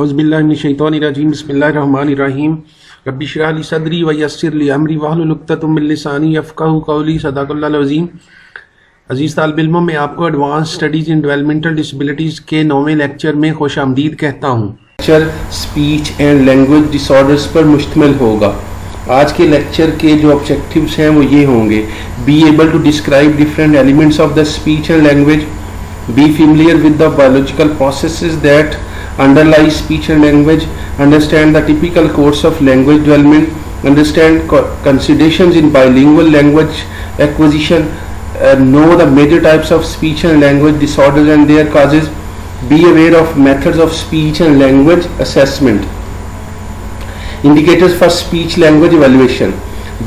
औज़ुबिल्लाहिमिनश्शैतानिर्रजीम बिस्मिल्लाहिर्रहमानिर्रहीम रब्बि इश्रह ली सदरी व यस्सिर ली अमरी वहलुल उक़्दतम मिन लिसानी यफ़क़हू क़ौली सदाक़ल्लाहुल अज़ीम। अज़ीज़ तालिब इल्मों, मैं आपको एडवांस स्टडीज़ इन डेवलपमेंटल डिसेबिलिटीज़ के 9वें लेक्चर में खुशामदीद कहता हूँ। Lecture speech and language disorders पर मुश्तमिल होगा। आज के लेक्चर के जो ऑब्जेक्टिव्स हैं वो ये होंगे: be able to describe different elements of the speech and language, be familiar with the biological processes that underlie speech and language, understand the typical course of language development, understand considerations in bilingual language acquisition, know the major types of speech and language disorders and their causes, be aware of methods of speech and language assessment. Indicators for speech language evaluation: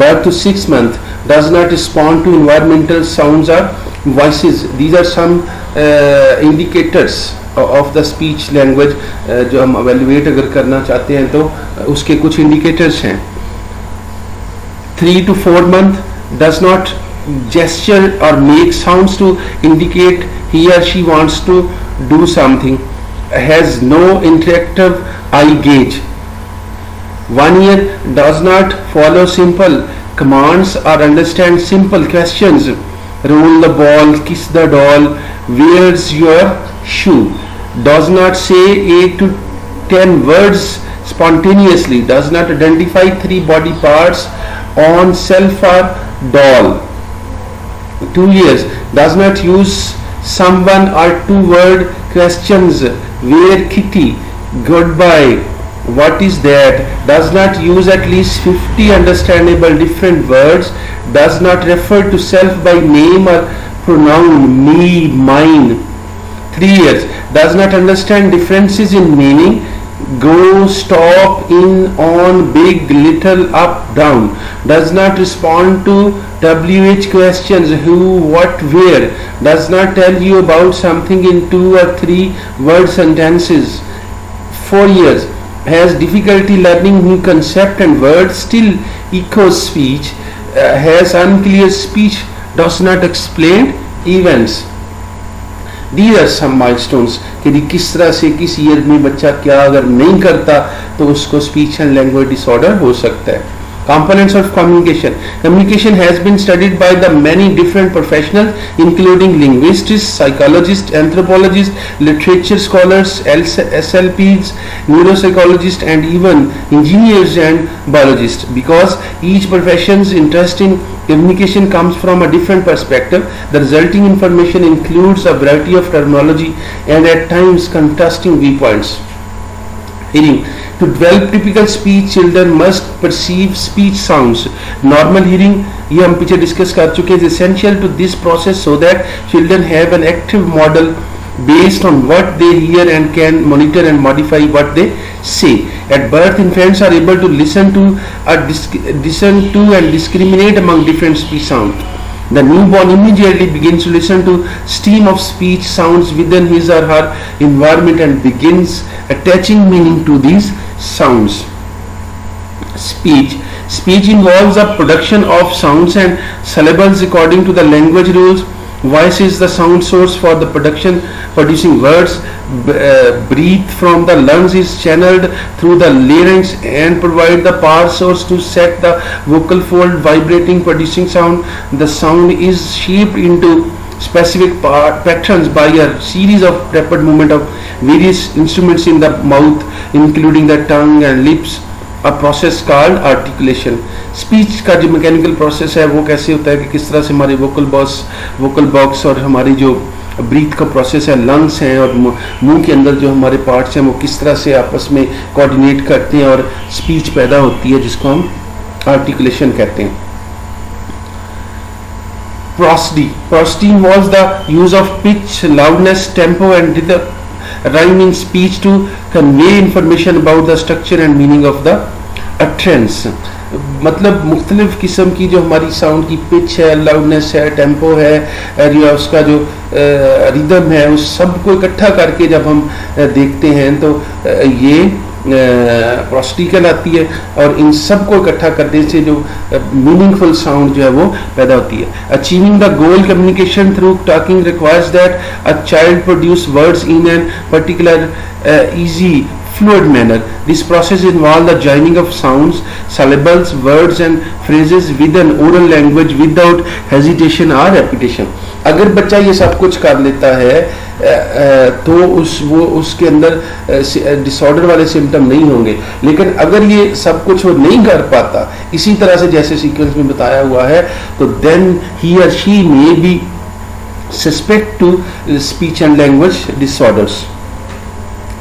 birth to 6 months, does not respond to environmental sounds or voices. These are some indicators of the speech language जो हम evaluate अगर करना चाहते हैं तो उसके कुछ indicators हैं। 3 to 4 months, does not gesture or make sounds to indicate he or she wants to do something, has no interactive eye gaze. 1 year, does not follow simple commands or understand simple questions: roll the ball, kiss the doll, where's your shoe. Does not say 8 to 10 words spontaneously, does not identify 3 body parts on self or doll. 2 years, does not use someone or 2-word questions: where kitty, goodbye, what is that. Does not use at least 50 understandable different words, does not refer to self by name or pronoun me, mine. 3 years, does not understand differences in meaning: go, stop, in, on, big, little, up, down. Does not respond to WH questions: who, what, where. Does not tell you about something in 2 or 3 word sentences. 4 years, has difficulty learning new concept and words, still echoes speech, has unclear speech, does not explain events. These are some milestones कि किस तरह से किस year में बच्चा क्या अगर नहीं करता तो उसको स्पीच एंड लैंग्वेज डिसऑर्डर हो सकता है। Components of communication. Communication has been studied by the many different professionals, including linguists, psychologists, anthropologists, literature scholars, SLPs, neuropsychologists, and even engineers and biologists. Because each profession's interest in communication comes from a different perspective, the resulting information includes a variety of terminology and at times contrasting viewpoints. Hearing. To develop typical speech, children must perceive speech sounds. Normal hearing, ये हम पीछे discuss कर चुके हैं, is essential to this process so that children have an active model based on what they hear and can monitor and modify what they say. At birth, infants are able to listen to and discriminate among different speech sounds. The newborn immediately begins to listen to stream of speech sounds within his or her environment and begins attaching meaning to these sounds. Speech involves the production of sounds and syllables according to the language rules. Voice is the sound source for the producing words. Breath from the lungs is channeled through the larynx and provide the power source to set the vocal fold vibrating, producing sound. The sound is shaped into specific patterns by a series of rapid movement of various instruments in the mouth, including the tongue and lips, a process called articulation. Speech का जो mechanical process है वो कैसे होता है कि किस तरह से हमारे वोकल बॉक्स और हमारी जो ब्रीथ का प्रोसेस है, लंग्स हैं और मुंह के अंदर जो हमारे पार्ट्स हैं वो किस तरह से आपस में कोऑर्डिनेट करते हैं और स्पीच पैदा होती है, जिसको हम आर्टिकुलेशन कहते हैं। Prosody involves the use of pitch, loudness, tempo and rhyme in speech to convey information about the structure and meaning of the utterance. मतलब मुख्तलिफ किस्म की जो हमारी साउंड की पिच है, लाउडनेस है, टेम्पो है, या उसका जो रिदम है, उस सब को इकट्ठा करके जब हम देखते हैं तो ये प्रोस्टी कहलाती है और इन सब को इकट्ठा करने से जो मीनिंगफुल साउंड जो है वो पैदा होती है। Achieving the goal communication through talking requires that a child produce words in an particular easy fluid manner. This process involves the joining of sounds, syllables, words and phrases with an oral language without hesitation or repetition. अगर बच्चा ये सब कुछ कर लेता है तो उसके अंदर डिसऑर्डर वाले सिम्टम नहीं होंगे. लेकिन अगर ये सब कुछ वो नहीं कर पाता इसी तरह से जैसे सीक्वेंस में बताया हुआ है, तो देन ही और she may be suspect to speech and language disorders.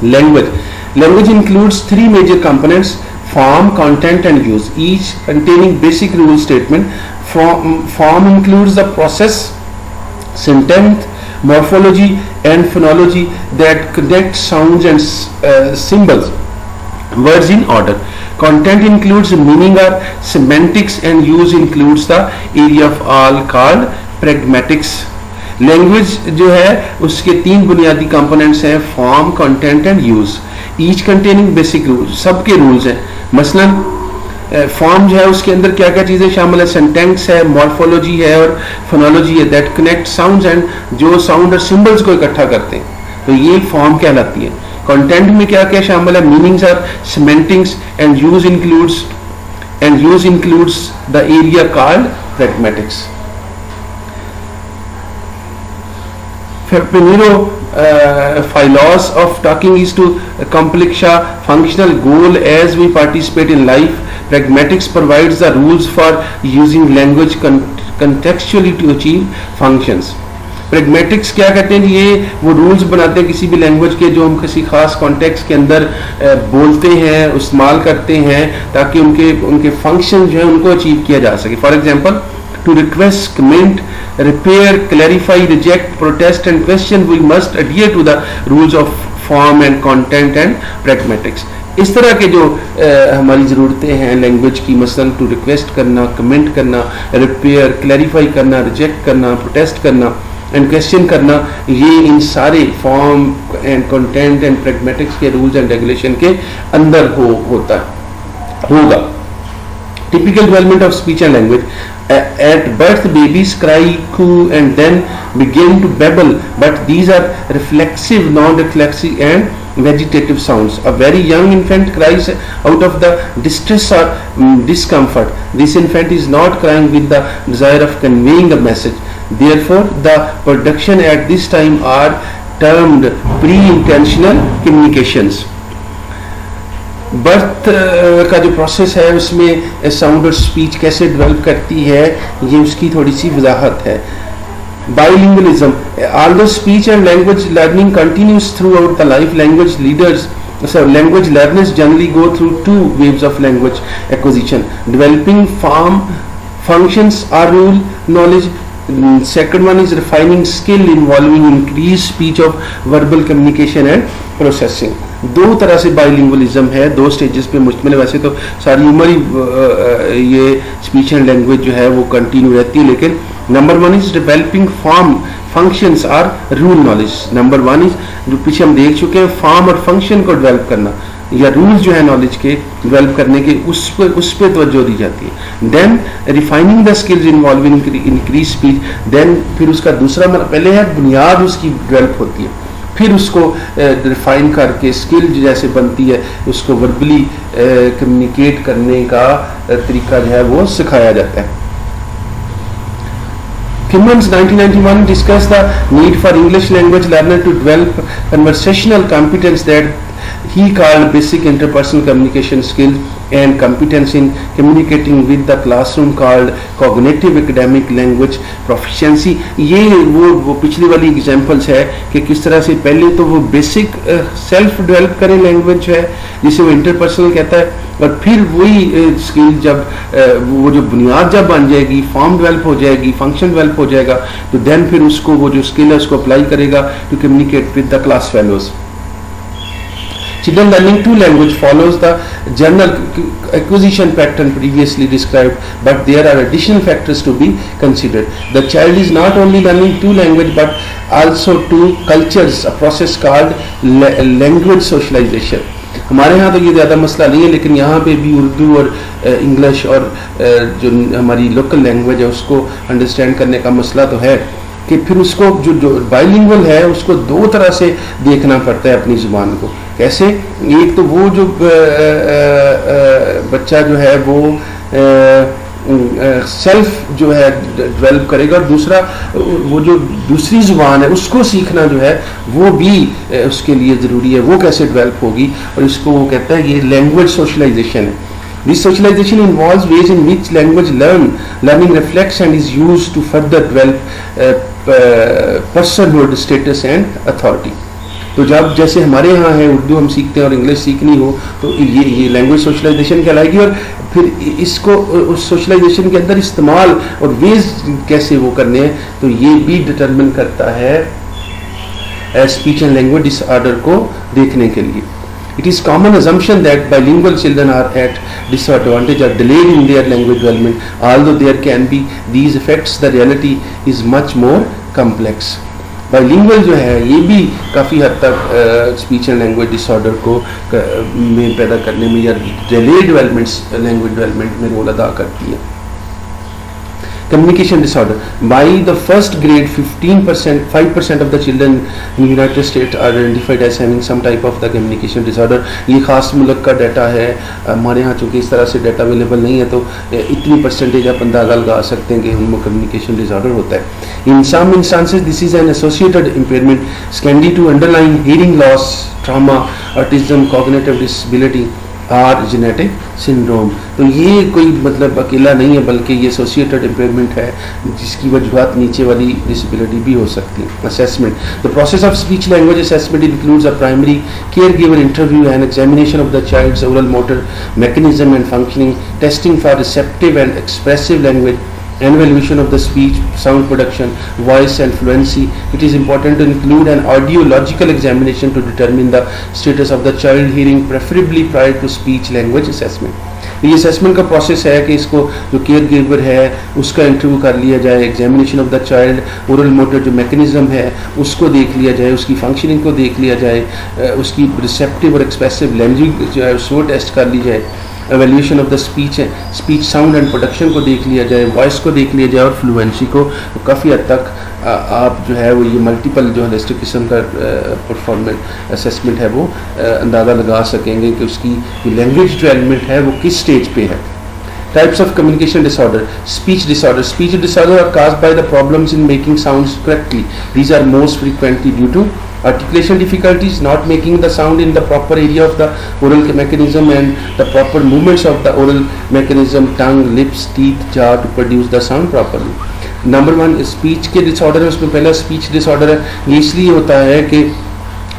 Language includes three major components: form, content and use, each containing basic rule statement. Form includes the process, syntax, morphology and phonology that connect sounds and symbols, words in order. Content includes meaning or semantics and use includes the area of all called pragmatics. Language जो है उसके तीन बुनियादी components हैं: form, content and use, each containing basic rules. सबके rules हैं. मसलन form जो है उसके अंदर क्या क्या चीज़ें शामिल है: सेंटेंस है, मॉर्फोलॉजी है और फोनोलॉजी है, दैट कनेक्ट साउंड्स एंड जो साउंड और सिंबल्स को इकट्ठा करते हैं, तो ये फॉर्म कहलाती है. कंटेंट में क्या क्या शामिल है: मीनिंग्स और semantics and use includes the area called pragmatics. Pinero philos of talking is to accomplish a functional goal as we participate in life. Pragmatics provides the rules for using language contextually to achieve functions. Pragmatics क्या कहते हैं? ये वो rules बनाते हैं किसी भी language के जो हम किसी खास कॉन्टेक्स्ट के अंदर बोलते हैं, इस्तेमाल करते हैं ताकि उनके फंक्शन जो है उनको अचीव किया जा सके. For example, to request, comment, repair, clarify, reject, protest and question, we must adhere to the rules of form and content and pragmatics. इस तरह के जो हमारी ज़रूरतें हैं लैंग्वेज की, मसलन टू रिक्वेस्ट करना, कमेंट करना, रिपेयर, क्लैरिफाई करना, रिजेक्ट करना, प्रोटेस्ट करना एंड क्वेश्चन करना, ये इन सारे form and content and pragmatics के रूल्स एंड रेगुलेशन के अंदर होगा. Typical development of speech and language. At birth, babies cry, coo, and then begin to babble. But these are reflexive, non-reflexive, and vegetative sounds. A very young infant cries out of the distress or discomfort. This infant is not crying with the desire of conveying a message. Therefore, the production at this time are termed pre-intentional communications. Birth का जो process है उसमें sound और speech कैसे develop करती है, ये उसकी थोड़ी सी वजाहत है. Bilingualism. Although speech and language learning continues throughout the life, language learners generally go through two waves of language acquisition: developing form, functions or rule knowledge. Second one is refining skill involving increased speech of verbal communication and processing. दो तरह से bilingualism है, दो stages पे मुश्तमिल है. वैसे तो सारी उम्र ही ये स्पीच एंड लैंग्वेज जो है वो कंटिन्यू रहती है, लेकिन number one is developing form, functions और rule knowledge. Number one is जो पीछे हम देख चुके हैं, फॉर्म और फंक्शन को डेवलप करना या रूल्स जो है नॉलेज के डेवलप करने के, उस पर तवज्जो दी जाती है. Then refining the skills involving increase speech. Then फिर उसका दूसरा पहले है बुनियाद उसकी डेवलप होती है, फिर उसको रिफाइन करके स्किल जैसे बनती है उसको वर्बली कम्युनिकेट करने का तरीका जो है वो सिखाया जाता है. Kimmons 1991 discussed the need for English language learner to develop conversational competence that he called basic interpersonal communication skills and competence in communicating with the classroom called cognitive academic language proficiency. ये वो पिछली वाली examples है कि किस तरह से पहले तो वो बेसिक सेल्फ डेवलप करें लैंग्वेज है जिसे वो इंटरपर्सनल कहता है, और फिर वही स्किल जब वो जो बुनियाद जब बन जाएगी, फॉर्म डेवलप हो जाएगी, फंक्शन डेवलप हो जाएगा, तो देन फिर उसको वो जो स्किल है उसको अप्लाई करेगा to communicate with the class fellows. Children learning two language follows the general acquisition pattern previously described, but there are additional factors to be considered. The child is not only learning two language but also two cultures, a process called language socialization. हमारे यहाँ तो ये ज़्यादा मसला नहीं है, लेकिन यहाँ पे भी उर्दू और इंग्लिश और जो हमारी लोकल लैंग्वेज है उसको अंडरस्टैंड करने का मसला तो है. कि फिर उसको जो बाइलिंगुअल है उसको दो तरह से देखना पड़ता है अपनी ज़ुबान को। कैसे? एक तो वो जो बच्चा जो है वो सेल्फ जो है डेवलप करेगा, और दूसरा वो जो दूसरी ज़ुबान है उसको सीखना जो है वो भी उसके लिए ज़रूरी है। वो कैसे डेवलप होगी, और इसको वो कहता है ये लैंग्वेज सोशलाइजेशन है। This socialization involves ways in which language learning reflects and is used to further develop personhood, status and authority. तो जब जैसे हमारे यहाँ है उर्दू हम सीखते हैं और इंग्लिश सीखनी हो तो ये लैंग्वेज सोशलाइजेशन कहलाएगी, और फिर इसको उस सोशलाइजेशन के अंदर इस्तेमाल और वेज कैसे वो करने हैं तो ये भी डिटरमिन करता है स्पीच एंड लैंग्वेज डिसऑर्डर को देखने के लिए। It is common assumption that bilingual children are at disadvantage or delayed in their language development. Although there can be these effects, the reality is much more complex. Bilingual जो है ये भी काफ़ी हद तक स्पीच एंड लैंग्वेज डिसऑर्डर को में पैदा करने में या डिलेड डेवलपमेंट्स लैंग्वेज डेवलपमेंट में रोल अदा करती है। Communication disorder. By the first grade, 5% of the children in the United States are identified as having some type of the communication disorder. ये खास मुल्क का डाटा है, हमारे यहाँ चूँकि इस तरह से डाटा अवेलेबल नहीं है तो इतनी परसेंटेज आप अंदाज़ा लगा सकते हैं कि उनमें कम्युनिकेशन डिसऑर्डर होता है। In some instances, this is an associated impairment can lead to underlying hearing loss, trauma, autism, cognitive disability और जेनेटिक सिंड्रोम। तो ये कोई मतलब अकेला नहीं है बल्कि ये एसोसिएटेड इम्पेयरमेंट है जिसकी वजूहत नीचे वाली डिसेबिलिटी भी हो सकती है। Assessment. The process of speech language assessment includes a primary care giver interview and examination of the child's oral motor mechanism and functioning, testing for receptive and expressive language, and evaluation of the speech, sound production, voice and fluency. It is important to include an audiological examination to determine the status of the child hearing, preferably prior to speech language assessment. ये assessment का process है कि इसको जो care giver है उसका interview कर लिया जाए, examination of the child, oral motor जो मैकेनिज्म है उसको देख लिया जाए, उसकी फंक्शनिंग को देख लिया जाए, उसकी रिसेप्टिव और एक्सप्रेसिव लैंग्वेज जो है उसको टेस्ट कर ली जाए, evaluation of the speech sound and production को देख लिया जाए, वॉइस को देख लिया जाए और फ्लुएंसी को। तो काफ़ी हद तक आप जो है वो ये मल्टीपल जो होलिस्टिक किस्म का परफॉर्मेंस असेसमेंट है वो अंदाज़ा लगा सकेंगे कि उसकी लैंग्वेज डेवलपमेंट है वो किस स्टेज पे है। Types of communication disorder. Speech disorder. Speech disorder are caused by the problems in making sounds correctly. These are most frequently due to articulation difficulties, not making the sound in the proper area of the oral mechanism and the proper movements of the oral mechanism, tongue, lips, teeth, jaw to produce the sound properly. Number one speech के disorder है, उसमें पहला speech disorder है। ये इसलिए होता है कि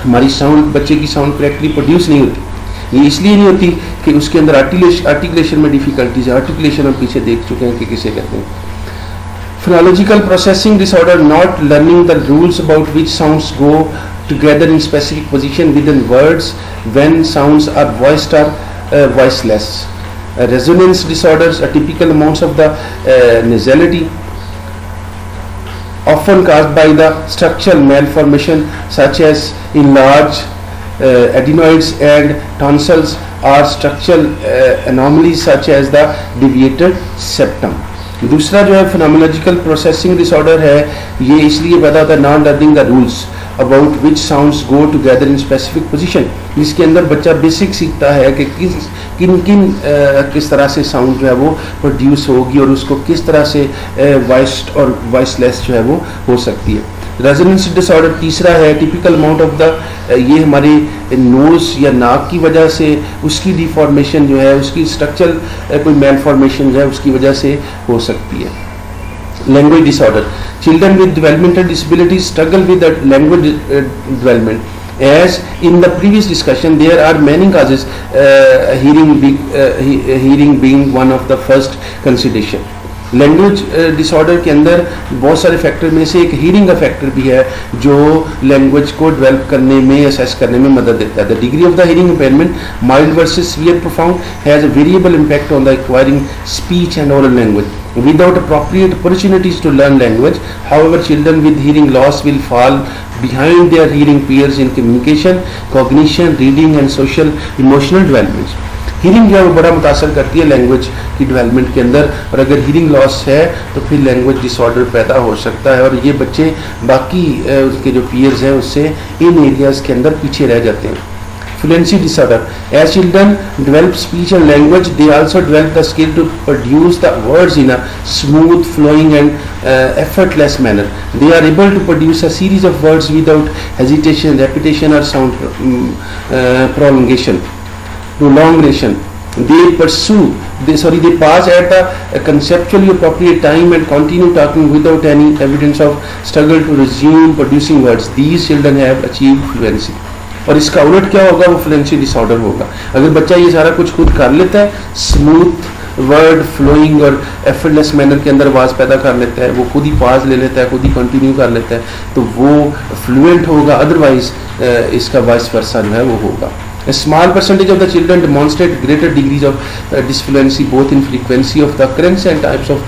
हमारी साउंड बच्चे की साउंड करेक्टली प्रोड्यूस नहीं होती। ये इसलिए नहीं होती कि उसके अंदर आर्टिकुलेशन में डिफिकल्टीज है। आर्टिकुलेशन हम पीछे देख चुके हैं कि किसे कहते हैं। Phonological processing disorder, not learning the rules about which sounds go together in specific position within words when sounds are voiced or voiceless. Resonance disorders, atypical amounts of the nasality, often caused by the structural malformation such as enlarged adenoids and tonsils, or structural anomalies such as the deviated septum. दूसरा जो है phenomenological processing disorder है, ये इसलिए पैदा होता है not learning the rules about which sounds go together in specific position, जिसके अंदर बच्चा बेसिक सीखता है कि किस तरह से साउंड जो है वो प्रोड्यूस होगी और उसको किस तरह से वॉइस्ड और वॉइसलेस जो है वो हो सकती है। रेजोनेंस डिसऑर्डर तीसरा है, टिपिकल अमाउंट ऑफ द ये हमारी नोज या नाक की वजह से उसकी डिफॉर्मेशन जो है उसकी स्ट्रक्चरल कोई मेलफॉर्मेशन जो है उसकी वजह से हो सकती है। Language disorder, children with developmental disability struggle with language development. As in the previous discussion, there are many causes, hearing being one of the first consideration. Language disorder के अंदर बहुत सारे फैक्टर में से एक हीरिंग का फैक्टर भी है जो लैंग्वेज को डेवलप करने में असेस करने में मदद देता है। The degree of the hearing impairment mild versus severe profound has a variable impact on the acquiring speech and oral language without appropriate opportunities to learn language. However, children with hearing loss will fall behind their hearing peers in communication, cognition, reading and social emotional development. Hearing जो है वो बड़ा मुतासर करती है language की development के अंदर, और अगर हीरिंग लॉस है तो फिर लैंग्वेज डिसऑर्डर पैदा हो सकता है, और ये बच्चे बाकी उसके जो पीयर्स हैं उससे इन एरियाज़ के अंदर पीछे रह जाते हैं. Fluency disorder. As children develop speech and language, they also develop the skill to produce the words in a smooth, flowing and effortless manner. They are able to produce a series of words without hesitation, repetition or sound prolongation. They they pause at the conceptually appropriate time and continue talking without any evidence of struggle to resume producing words. These children have achieved fluency. और इसका उलट क्या होगा, वो fluency disorder होगा. अगर बच्चा ये सारा कुछ खुद कर लेता है, स्मूथ वर्ड फ्लोइंग और एफर्टलेस मैनर के अंदर आवाज़ पैदा कर लेता है, वो खुद ही पाज ले लेता है, खुद ही कंटिन्यू कर लेता है, तो वो फ्लुएंट होगा. अदरवाइज इसका वाइस वर्सा जो है वो होगा. A small percentage of the children demonstrate greater degrees of disfluency both in frequency of the occurrence and types of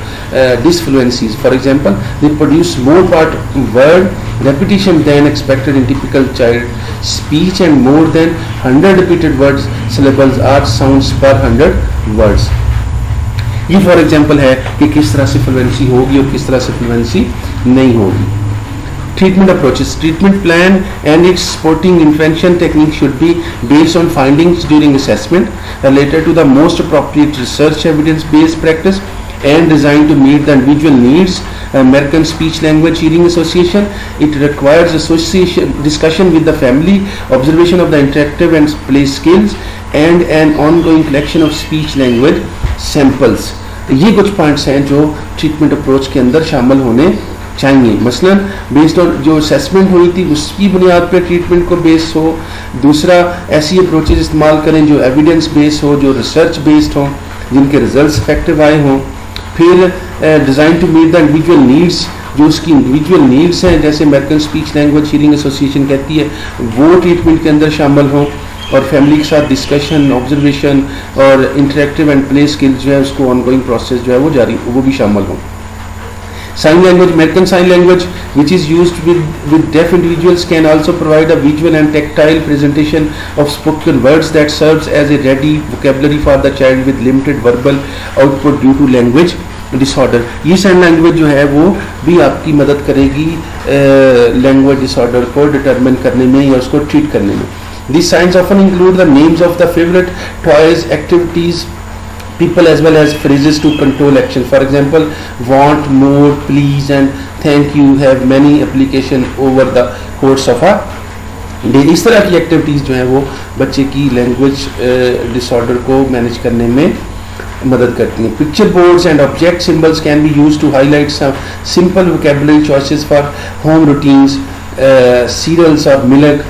disfluencies. For example, they produce more part word repetition than expected in typical child speech and more than 100 repeated words, syllables or sounds per 100 words. ये for example है कि किस तरह से fluency होगी और किस तरह से फ्लुएंसी नहीं होगी. Treatment approaches. Treatment plan and its supporting intervention technique should be based on findings during assessment, related to the most appropriate research evidence-based practice, and designed to meet the individual needs. American Speech Language Hearing Association. It requires discussion with the family, observation of the interactive and play skills, and an ongoing collection of speech language samples. ये कुछ points हैं जो treatment approach के अंदर शामिल होने चाहिए. मसलन बेस्ड ऑन जो असेसमेंट हुई थी उसकी बुनियाद पर ट्रीटमेंट को बेस हो. दूसरा, ऐसी अप्रोचेज इस्तेमाल करें जो एविडेंस बेस हो, जो रिसर्च बेस्ड हो, जिनके रिजल्ट्स इफेक्टिव आए हों. फिर design to meet the individual needs, जो उसकी इंडिविजुअल नीड्स हैं, जैसे American speech language hearing association कहती है, वो ट्रीटमेंट के अंदर शामिल हों. और फैमिली के साथ डिस्कशन, ऑब्जर्वेशन और इंटरेक्टिव एंड प्ले स्किल्स जो है उसको ऑनगोइंग प्रोसेस जो है वो भी शामिल हों. Sign language. American Sign Language, which is used with deaf individuals, can also provide a visual and tactile presentation of spoken words that serves as a ready vocabulary for the child with limited verbal output due to language disorder. ये sign language जो है वो भी आपकी मदद करेगी language disorder को determine करने में या उसको ट्रीट करने में. These signs often include the names of the favorite toys, activities, people as well as phrases to control action. For example, want, more, please and thank you have many application over the course of a day. इस तरह की activities जो है वो बच्चे की language disorder को manage करने में मदद करती हैं. Picture boards and object symbols can be used to highlight some simple vocabulary choices for home routines, cereals or milk,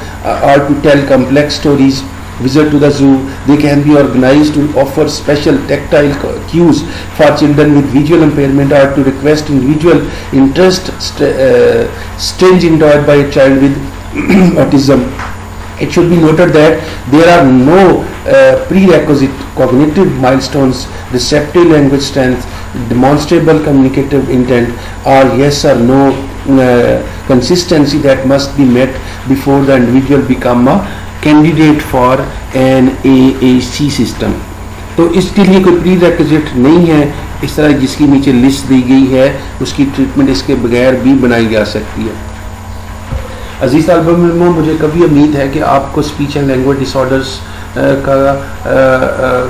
or to tell complex stories. Visit to the zoo. They can be organized to offer special tactile cues for children with visual impairment, or to request individual interest strange enjoyed by a child with autism. It should be noted that there are no prerequisite cognitive milestones, receptive language strength, demonstrable communicative intent, or yes or no consistency that must be met before the individual become a candidate for an AAC system. तो इसके लिए कोई pre requisite नहीं है. इस तरह जिसकी नीचे लिस्ट दी गई है उसकी ट्रीटमेंट इसके बगैर भी बनाई जा सकती है. अजीज तालिब इल्म, मुझे कभी उम्मीद है कि आपको स्पीच एंड लैंग्वेज डिसऑर्डर्स का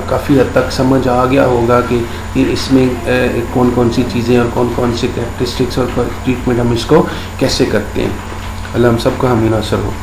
काफ़ी हद तक समझ आ गया होगा कि इसमें कौन कौन सी चीज़ें और कौन कौन से कैरेक्टरिस्टिक्स और ट्रीटमेंट हम इसको कैसे करते हैं. अल्लाह हम सबको हामी नासर हो.